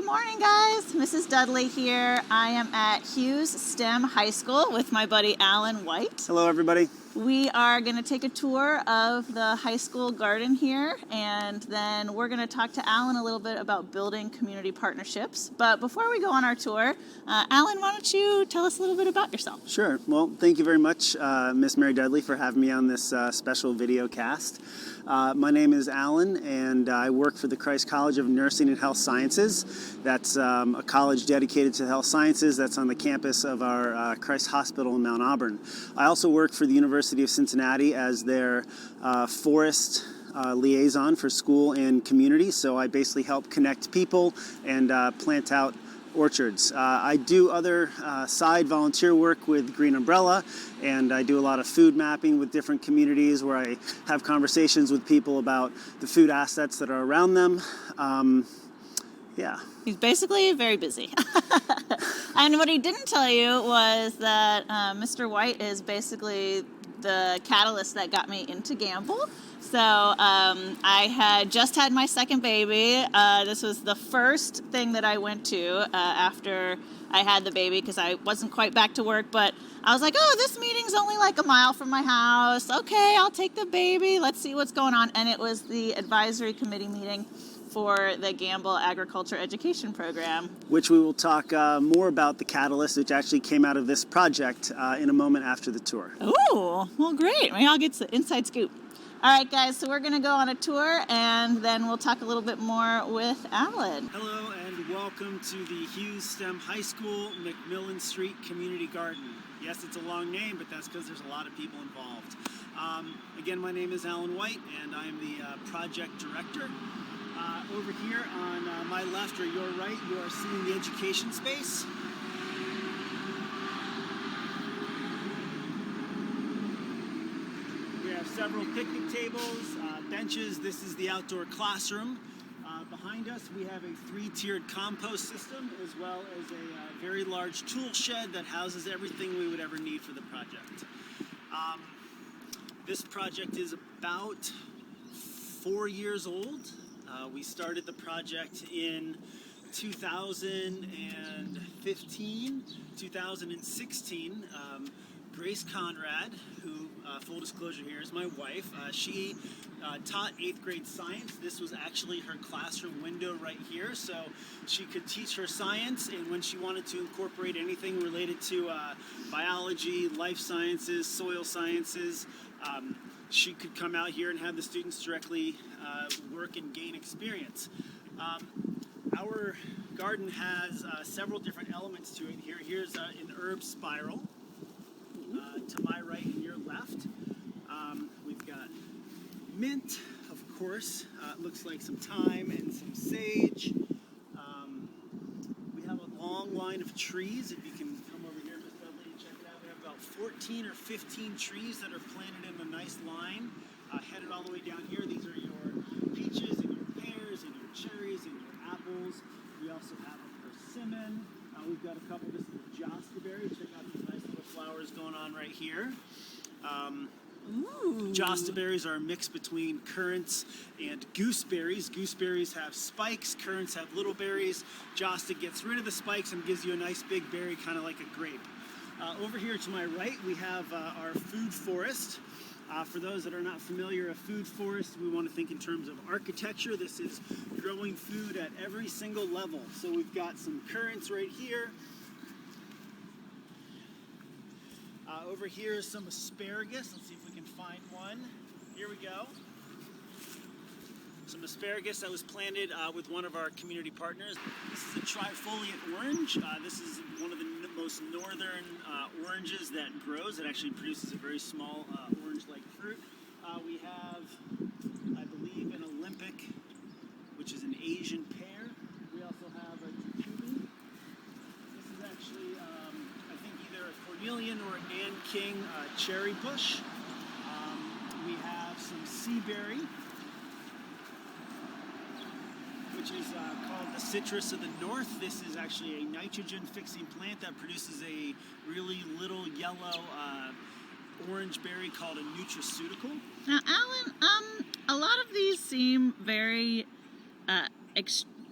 Good morning, guys. Mrs. Dudley here. I am at Hughes STEM High School with my buddy Alan Wight. Hello, everybody. We are going to take a tour of the high school garden here, and then we're going to talk to Alan a little bit about building community partnerships. But before we go on our tour, Alan, why don't you tell us a little bit about yourself? Sure. Well, thank you very much, Miss Mary Dudley, for having me on this special video cast. My name is Alan, and I work for the Christ College of Nursing and Health Sciences. That's a college dedicated to health sciences that's on the campus of our Christ Hospital in Mount Auburn. I also work for the University of Cincinnati as their forest liaison for school and community. So I basically help connect people and plant out orchards. I do other side volunteer work with Green Umbrella, and I do a lot of food mapping with different communities where I have conversations with people about the food assets that are around them. Yeah. He's basically very busy. And what he didn't tell you was that Mr. Wight is basically the catalyst that got me into Gamble. So I had just had my second baby. This was the first thing that I went to after I had the baby because I wasn't quite back to work. But I was like, oh, this meeting's only like a mile from my house. Okay, I'll take the baby. Let's see what's going on. And it was the advisory committee meeting for the Gamble Agriculture Education Program. Which we will talk more about the catalyst, which actually came out of this project in a moment after the tour. Ooh, well, great. Maybe I'll get the inside scoop. All right, guys, so we're going to go on a tour, and then we'll talk a little bit more with Alan. Hello, and welcome to the Hughes STEM High School McMillan Street Community Garden. Yes, it's a long name, but that's because there's a lot of people involved. Again, my name is Alan Wight, and I'm the project director. Over here on my left or your right, you are seeing the education space. We have several picnic tables, benches. This is the outdoor classroom. Behind us, we have a three-tiered compost system, as well as a very large tool shed that houses everything we would ever need for the project. This project is about 4 years old. We started the project in 2015, 2016. Grace Conrad, who, full disclosure here, is my wife. She taught 8th grade science. This was actually her classroom window right here, so she could teach her science, and when she wanted to incorporate anything related to biology, life sciences, soil sciences, she could come out here and have the students directly work and gain experience. Our garden has several different elements to it here. Here's an herb spiral to my right and your left. We've got mint, of course. It looks like some thyme and some sage. We have a long line of trees. If you can come over here, Ms. Dudley, and check it out. We have about 14 or 15 trees that are planted in a nice line, headed all the way down here. These are your peaches and your pears and your cherries and your apples. We also have a persimmon. We've got a couple. This is jostaberry. Check out these nice little flowers going on right here. Jostaberries are a mix between currants and gooseberries. Gooseberries have spikes, currants have little berries. Josta gets rid of the spikes and gives you a nice big berry, kind of like a grape. Over here to my right, we have our food forest. For those that are not familiar, a food forest, we want to think in terms of architecture. This is growing food at every single level. So we've got some currants right here. Over here is some asparagus. Let's see if we can find one. Here we go. Some asparagus that was planted with one of our community partners. This is a trifoliate orange. This is one of the most northern oranges that grows. It actually produces a very small orange-like fruit. We have, I believe, an Olympic, which is an Asian pear. We also have a zucchini. This is actually, I think, either a Cornelian or an Ann King cherry bush. We have some sea berry, which is called the citrus of the north. This is actually a nitrogen-fixing plant that produces a really little yellow orange berry called a nutraceutical. Now, Alan, a lot of these seem very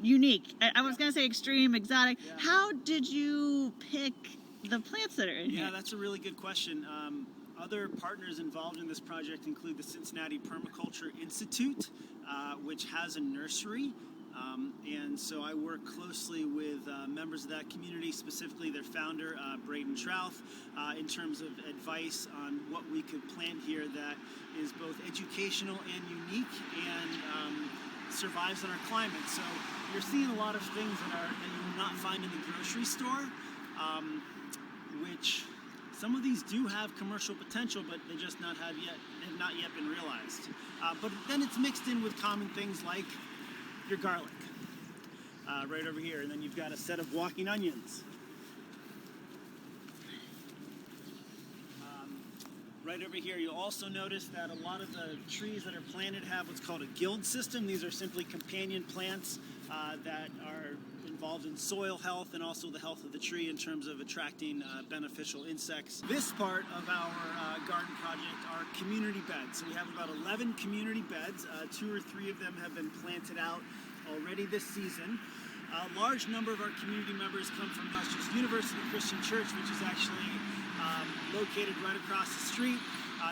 unique. I was going to say extreme, exotic. Yeah. How did you pick the plants that are in here? Yeah, that's a really good question. Other partners involved in this project include the Cincinnati Permaculture Institute, which has a nursery. And so I work closely with members of that community, specifically their founder, Braden Trouth, in terms of advice on what we could plant here that is both educational and unique and survives in our climate. So you're seeing a lot of things that you will not find in the grocery store, which some of these do have commercial potential, but they just have not yet been realized. But then it's mixed in with common things like your garlic, right over here, and then you've got a set of walking onions. Right over here, you'll also notice that a lot of the trees that are planted have what's called a guild system. These are simply companion plants that are involved in soil health and also the health of the tree in terms of attracting beneficial insects. This part of our garden project are community beds. So we have about 11 community beds. 2 or 3 of them have been planted out already this season. A large number of our community members come from University Christian Church, which is actually located right across the street.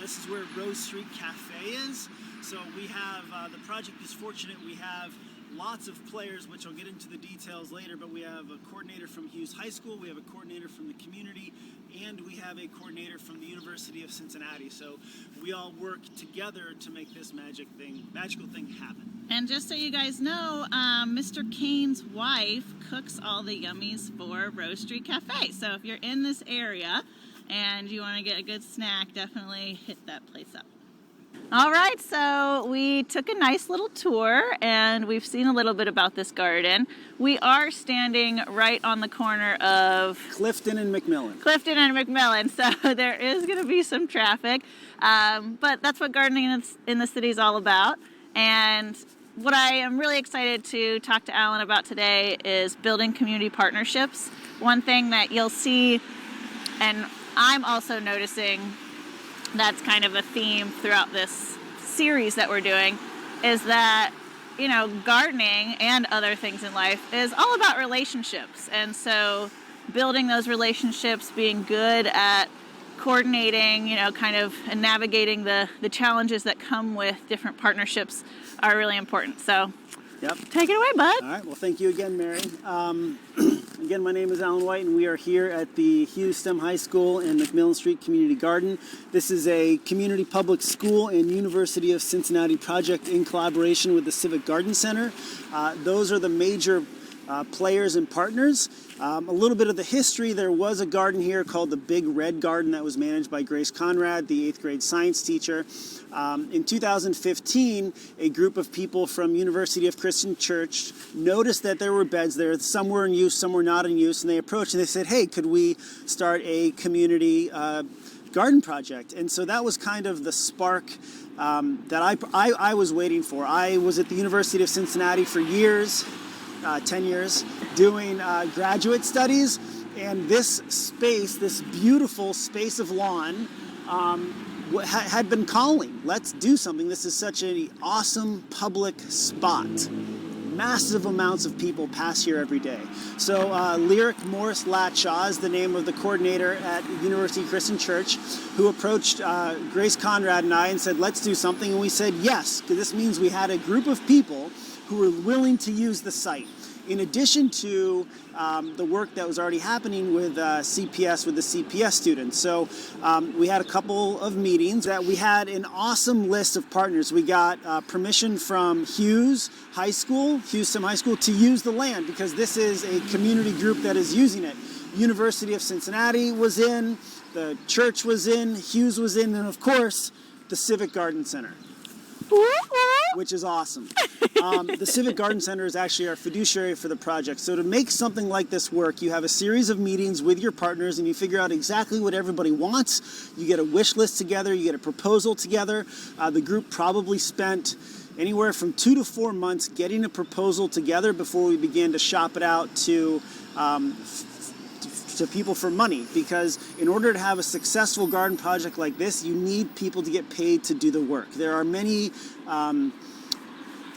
This is where Rose Street Cafe is. So we have, the project is fortunate, we have lots of players, which I'll get into the details later, but we have a coordinator from Hughes High School, we have a coordinator from the community, and we have a coordinator from the University of Cincinnati. So we all work together to make this magical thing happen. And just so you guys know, Mr. Kane's wife cooks all the yummies for Rose Street Cafe. So if you're in this area and you want to get a good snack, definitely hit that place up. All right, so we took a nice little tour and we've seen a little bit about this garden. We are standing right on the corner of Clifton and McMillan. So there is going to be some traffic, but that's what gardening in the city is all about. And what I am really excited to talk to Alan about today is building community partnerships. One thing that you'll see, and I'm also noticing that's kind of a theme throughout this series that we're doing, is that, you know, gardening and other things in life is all about relationships. And so building those relationships, being good at coordinating, you know, kind of and navigating the challenges that come with different partnerships are really important. So Yep. Take it away, bud. All right. Well, thank you again, Mary. Again, my name is Alan Wight, and we are here at the Hughes STEM High School and McMillan Street Community Garden. This is a community public school and University of Cincinnati project in collaboration with the Civic Garden Center. Those are the major players and partners. A little bit of the history: there was a garden here called the Big Red Garden that was managed by Grace Conrad, the 8th grade science teacher. In 2015, a group of people from University of Christian Church noticed that there were beds there. Some were in use, some were not in use, and they approached and they said, hey, could we start a community garden project? And so that was kind of the spark that I was waiting for. I was at the University of Cincinnati for years, 10 years, doing graduate studies, and this space, this beautiful space of lawn, had been calling. Let's do something. This is such an awesome public spot. Massive amounts of people pass here every day. So Lyric Morris Latshaw is the name of the coordinator at University Christian Church, who approached Grace Conrad and I and said, let's do something. And we said yes, because this means we had a group of people who were willing to use the site. In addition to the work that was already happening with CPS, with the CPS students. So we had a couple of meetings that we had an awesome list of partners. We got permission from Hughes High School, Hughes STEM High School, to use the land because this is a community group that is using it. University of Cincinnati was in, the church was in, Hughes was in, and of course, the Civic Garden Center, which is awesome. The Civic Garden Center is actually our fiduciary for the project. So to make something like this work, you have a series of meetings with your partners and you figure out exactly what everybody wants. You get a wish list together, you get a proposal together. The group probably spent anywhere from 2 to 4 months getting a proposal together before we began to shop it out to people for money, because in order to have a successful garden project like this, you need people to get paid to do the work. There are many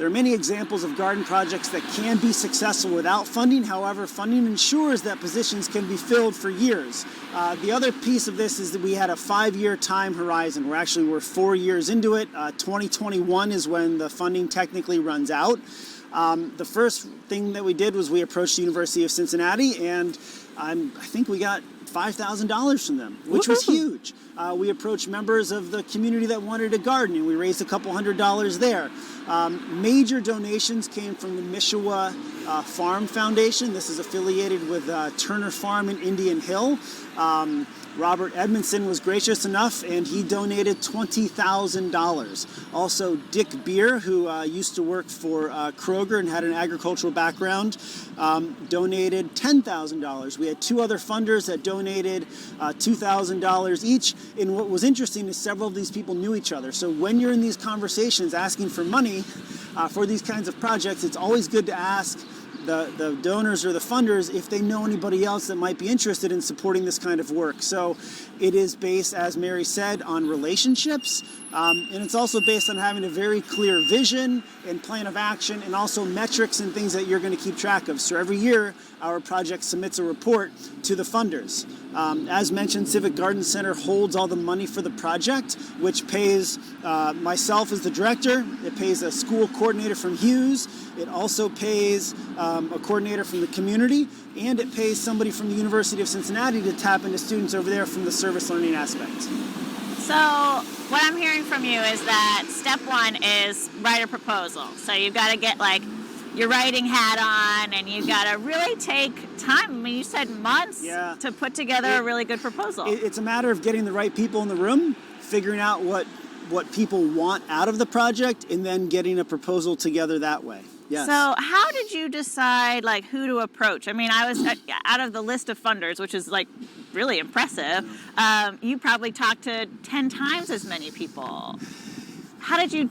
There are many examples of garden projects that can be successful without funding. However, funding ensures that positions can be filled for years. The other piece of this is that we had a 5-year time horizon. We're 4 years into it. 2021 is when the funding technically runs out. The first thing that we did was we approached the University of Cincinnati, and I think we got $5,000 from them, which was huge. We approached members of the community that wanted a garden, and we raised a couple $100 there. Major donations came from the Mishawah Farm Foundation. This is affiliated with Turner Farm in Indian Hill. Robert Edmondson was gracious enough, and he donated $20,000. Also, Dick Beer, who used to work for Kroger and had an agricultural background, donated $10,000. We had 2 other funders that donated $2,000 each. And what was interesting is several of these people knew each other. So when you're in these conversations asking for money for these kinds of projects, it's always good to ask the donors or the funders if they know anybody else that might be interested in supporting this kind of work. So it is based, as Mary said, on relationships, and it's also based on having a very clear vision and plan of action, and also metrics and things that you're going to keep track of. So every year our project submits a report to the funders. As mentioned, Civic Garden Center holds all the money for the project, which pays myself as the director. It pays a school coordinator from Hughes. It also pays a coordinator from the community, and it pays somebody from the University of Cincinnati to tap into students over there from the service learning aspect. So what I'm hearing from you is that step 1 is write a proposal. So you've got to get like your writing hat on, and you've got to really take time. I mean, you said months to put together a really good proposal. It's a matter of getting the right people in the room, figuring out what people want out of the project, and then getting a proposal together that way. Yes. So how did you decide like who to approach? I mean, I was out of the list of funders, which is like really impressive. You probably talked to 10 times as many people. How did you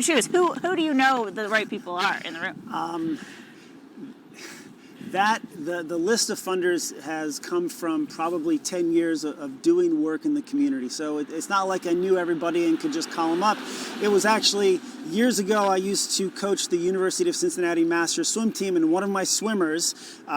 choose? Who do you know the right people are in the room? The list of funders has come from probably 10 years of doing work in the community. So it's not like I knew everybody and could just call them up. It was actually years ago I used to coach the University of Cincinnati Masters swim team, and one of my swimmers,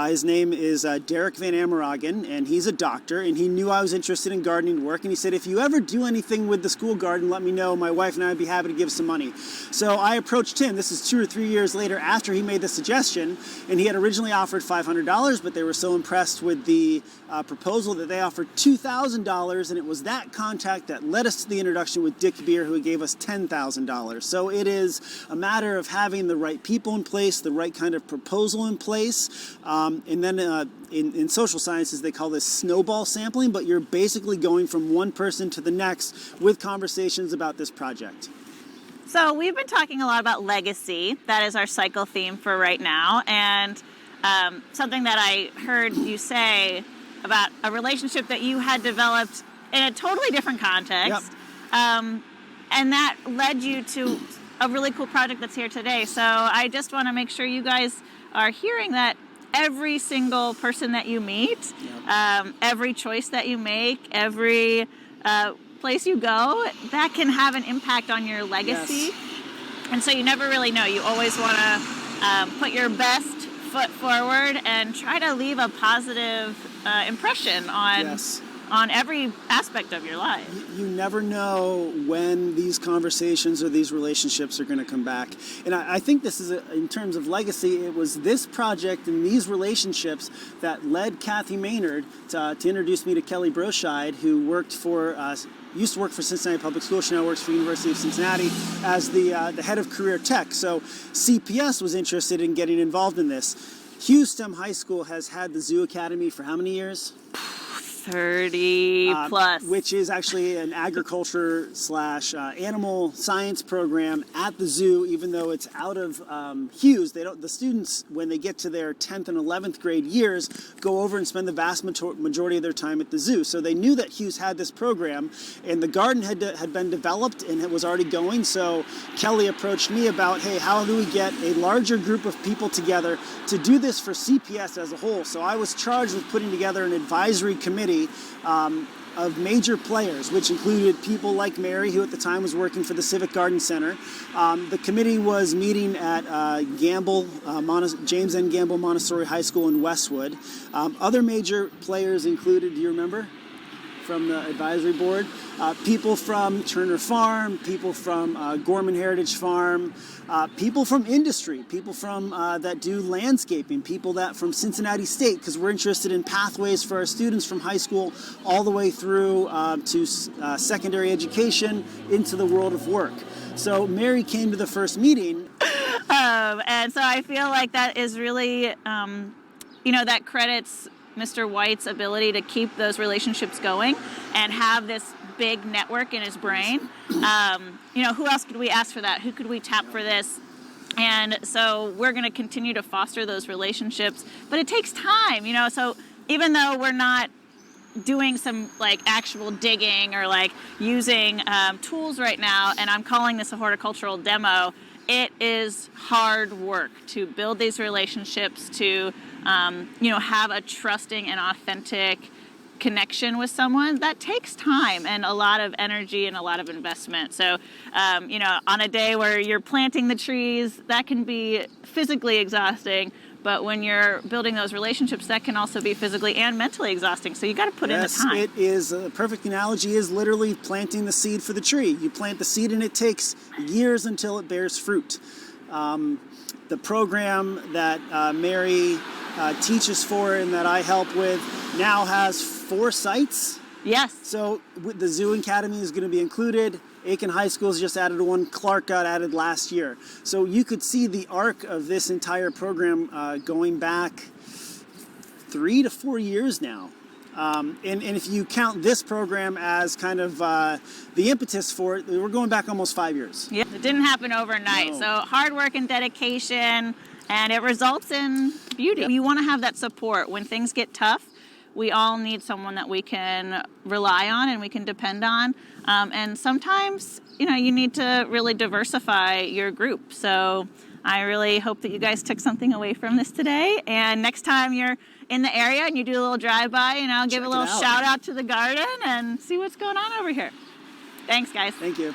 his name is Derek Van Ameragen, and he's a doctor, and he knew I was interested in gardening work, and he said, if you ever do anything with the school garden, let me know. My wife and I would be happy to give some money. So I approached him. This is 2 or 3 years later after he made the suggestion, and he had originally offered $500, but they were so impressed with the proposal that they offered $2,000, and it was that contact that led us to the introduction with Dick Beer, who gave us $10,000. So it is a matter of having the right people in place, the right kind of proposal in place, and then in social sciences they call this snowball sampling, but you're basically going from one person to the next with conversations about this project. So we've been talking a lot about legacy. That is our cycle theme for right now, and something that I heard you say about a relationship that you had developed in a totally different context, and that led you to a really cool project that's here today. So I just want to make sure you guys are hearing that every single person that you meet, every choice that you make, every place you go, that can have an impact on your legacy. Yes. And so you never really know. You always want to put your best foot forward and try to leave a positive impression on every aspect of your life. You never know when these conversations or these relationships are going to come back. And I think this is, in terms of legacy, it was this project and these relationships that led Kathy Maynard to introduce me to Kelly Broscheid, who used to work for Cincinnati Public Schools. She now works for the University of Cincinnati as the head of career tech. So CPS was interested in getting involved in this. Hughes STEM High School has had the Zoo Academy for how many years? 30 plus. Which is actually an agriculture / animal science program at the zoo, even though it's out of Hughes. The students, when they get to their 10th and 11th grade years, go over and spend the vast majority of their time at the zoo. So they knew that Hughes had this program, and the garden had been developed and it was already going. So Kelly approached me about, hey, how do we get a larger group of people together to do this for CPS as a whole? So I was charged with putting together an advisory committee of major players, which included people like Mary, who at the time was working for the Civic Garden Center. The committee was meeting at James N. Gamble Montessori High School in Westwood. Other major players included, do you remember, from the advisory board? People from Turner Farm, people from Gorman Heritage Farm, people from industry, people from that do landscaping, people that from Cincinnati State, because we're interested in pathways for our students from high school all the way through to secondary education into the world of work. So Mary came to the first meeting. And so I feel like that is really, that credits Mr. White's ability to keep those relationships going and have this big network in his brain. Who else could we ask for that? Who could we tap for this? And so we're going to continue to foster those relationships, but it takes time, so even though we're not doing some like actual digging or like using tools right now, and I'm calling this a horticultural demo, it is hard work to build these relationships, to have a trusting and authentic connection with someone. That takes time and a lot of energy and a lot of investment. So, on a day where you're planting the trees, that can be physically exhausting. But when you're building those relationships, that can also be physically and mentally exhausting. So you got to put in the time. It is a perfect analogy is literally planting the seed for the tree. You plant the seed and it takes years until it bears fruit. The program that Mary teaches for and that I help with now has 4 sites. Yes. So the Zoo Academy is going to be included. Aiken High School's just added one. Clark got added last year. So you could see the arc of this entire program going back 3 to 4 years now. And if you count this program as kind of the impetus for it, we're going back almost 5 years. Yeah, it didn't happen overnight. No. So hard work and dedication, and it results in beauty. Yep. You want to have that support when things get tough. We all need someone that we can rely on and we can depend on. And sometimes, you need to really diversify your group. So I really hope that you guys took something away from this today. And next time you're in the area and you do a little drive-by, give a little shout out to the garden and see what's going on over here. Thanks, guys. Thank you.